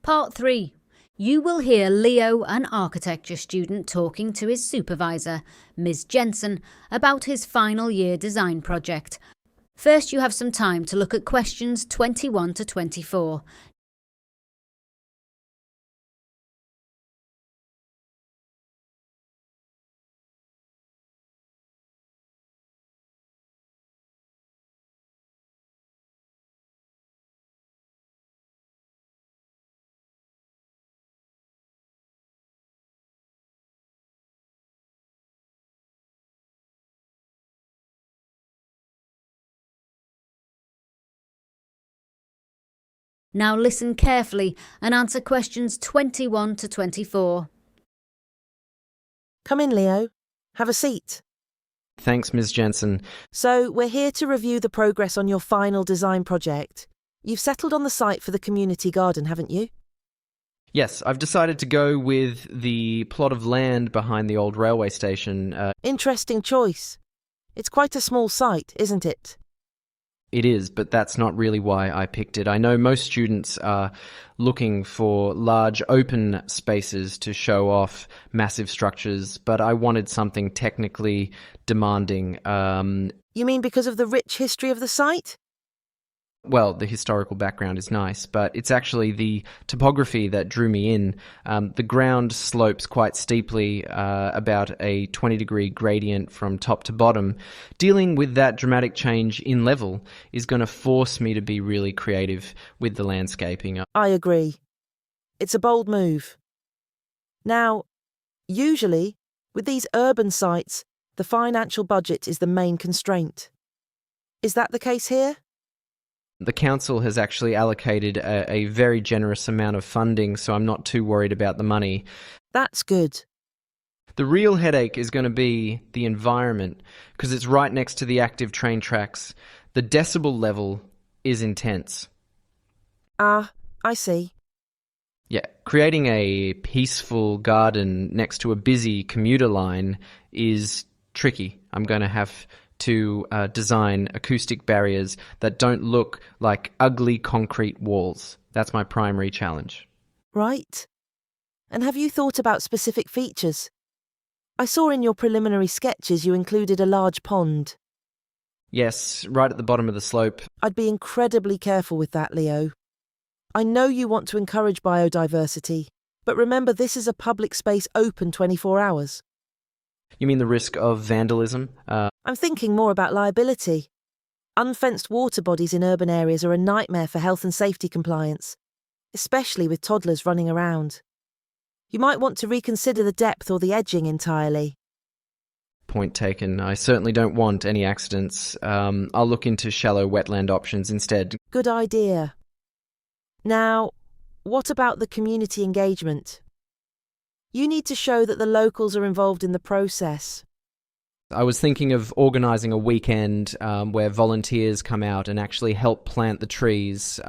Part 3. You will hear Leo, an architecture student, talking to his supervisor, Ms. Jensen, about his final year design project. First, you have some time to look at questions 21 to 24. Now listen carefully and answer questions 21 to 24. Come in, Leo. Have a seat. Thanks, Ms. Jensen. So, we're here to review the progress on your final design project. You've settled on the site for the community garden, haven't you? Yes, I've decided to go with the plot of land behind the old railway station. Interesting choice. It's quite a small site, isn't it? It is, but that's not really why I picked it. I know most students are looking for large open spaces to show off massive structures, but I wanted something technically demanding. You mean because of the rich history of the site? Well, the historical background is nice, but it's actually the topography that drew me in. The ground slopes quite steeply, about a 20-degree gradient from top to bottom. Dealing with that dramatic change in level is going to force me to be really creative with the landscaping. I agree. It's a bold move. Now, usually, with these urban sites, the financial budget is the main constraint. Is that the case here? The council has actually allocated a very generous amount of funding, so I'm not too worried about the money. That's good. The real headache is going to be the environment, because it's right next to the active train tracks. The decibel level is intense. I see. Yeah, creating a peaceful garden next to a busy commuter line is tricky. I'm going to have to design acoustic barriers that don't look like ugly concrete walls. That's my primary challenge. Right. And have you thought about specific features? I saw in your preliminary sketches you included a large pond. Yes, right at the bottom of the slope. I'd be incredibly careful with that, Leo. I know you want to encourage biodiversity, but remember this is a public space open 24 hours. You mean the risk of vandalism? I'm thinking more about liability. Unfenced water bodies in urban areas are a nightmare for health and safety compliance, especially with toddlers running around. You might want to reconsider the depth or the edging entirely. Point taken. I certainly don't want any accidents. I'll look into shallow wetland options instead. Good idea. Now, what about the community engagement? You need to show that the locals are involved in the process. I was thinking of organising a weekend where volunteers come out and actually help plant the trees.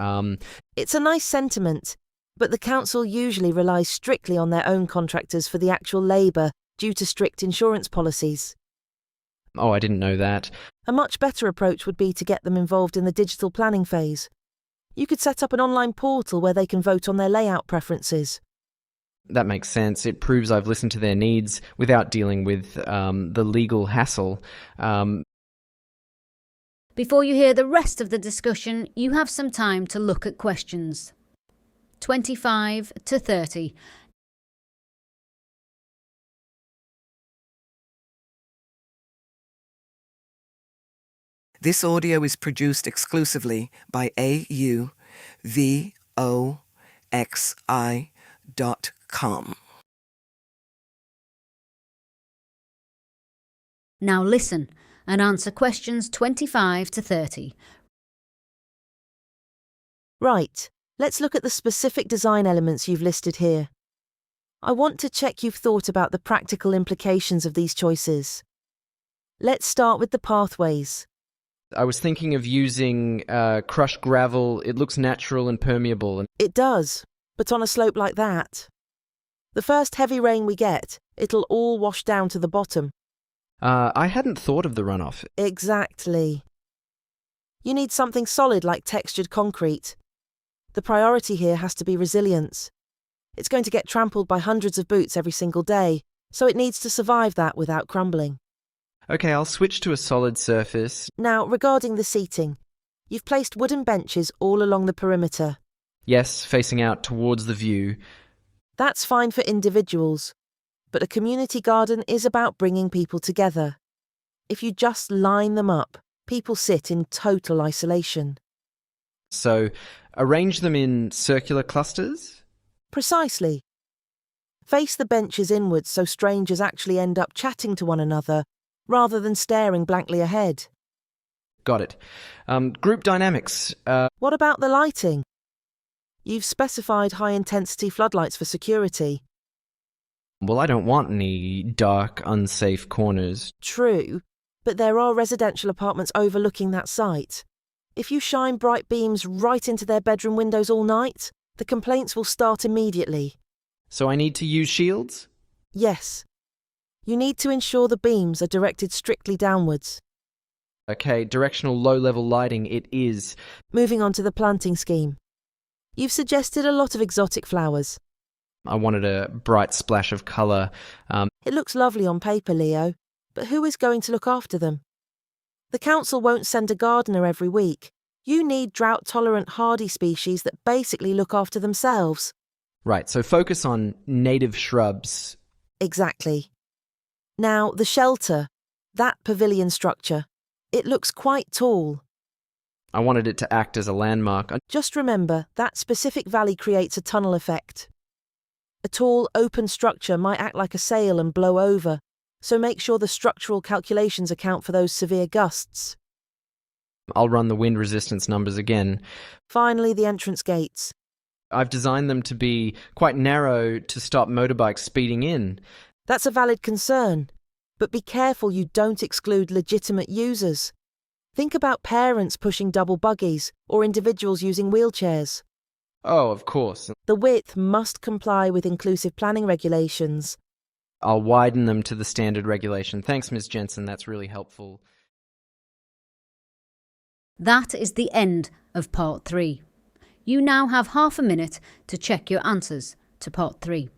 It's a nice sentiment, but the council usually relies strictly on their own contractors for the actual labour due to strict insurance policies. Oh, I didn't know that. A much better approach would be to get them involved in the digital planning phase. You could set up an online portal where they can vote on their layout preferences. That makes sense. It proves I've listened to their needs without dealing with the legal hassle. Before you hear the rest of the discussion, you have some time to look at questions 25 to 30. This audio is produced exclusively by AUVOXI.com. Now listen and answer questions 25 to 30. Right, let's look at the specific design elements you've listed here. I want to check you've thought about the practical implications of these choices. Let's start with the pathways. I was thinking of using crushed gravel. It looks natural and permeable. It does, but on a slope like that. The first heavy rain we get, it'll all wash down to the bottom. I hadn't thought of the runoff. Exactly. You need something solid like textured concrete. The priority here has to be resilience. It's going to get trampled by hundreds of boots every single day, so it needs to survive that without crumbling. Okay, I'll switch to a solid surface. Now, regarding the seating, you've placed wooden benches all along the perimeter. Yes, facing out towards the view. That's fine for individuals, but a community garden is about bringing people together. If you just line them up, people sit in total isolation. So, arrange them in circular clusters? Precisely. Face the benches inwards so strangers actually end up chatting to one another rather than staring blankly ahead. Got it. Group dynamics. What about the lighting? You've specified high-intensity floodlights for security. Well, I don't want any dark, unsafe corners. True, but there are residential apartments overlooking that site. If you shine bright beams right into their bedroom windows all night, the complaints will start immediately. So I need to use shields? Yes. You need to ensure the beams are directed strictly downwards. Okay, directional low-level lighting it is. Moving on to the planting scheme. You've suggested a lot of exotic flowers. I wanted a bright splash of colour. It looks lovely on paper, Leo, but who is going to look after them? The council won't send a gardener every week. You need drought-tolerant hardy species that basically look after themselves. Right, so focus on native shrubs. Exactly. Now, the shelter, that pavilion structure, it looks quite tall. I wanted it to act as a landmark. Just remember, that specific valley creates a tunnel effect. A tall, open structure might act like a sail and blow over, so make sure the structural calculations account for those severe gusts. I'll run the wind resistance numbers again. Finally, the entrance gates. I've designed them to be quite narrow to stop motorbikes speeding in. That's a valid concern, but be careful you don't exclude legitimate users. Think about parents pushing double buggies or individuals using wheelchairs. Oh, of course. The width must comply with inclusive planning regulations. I'll widen them to the standard regulation. Thanks, Ms. Jensen. That's really helpful. That is the end of part 3. You now have half a minute to check your answers to part 3.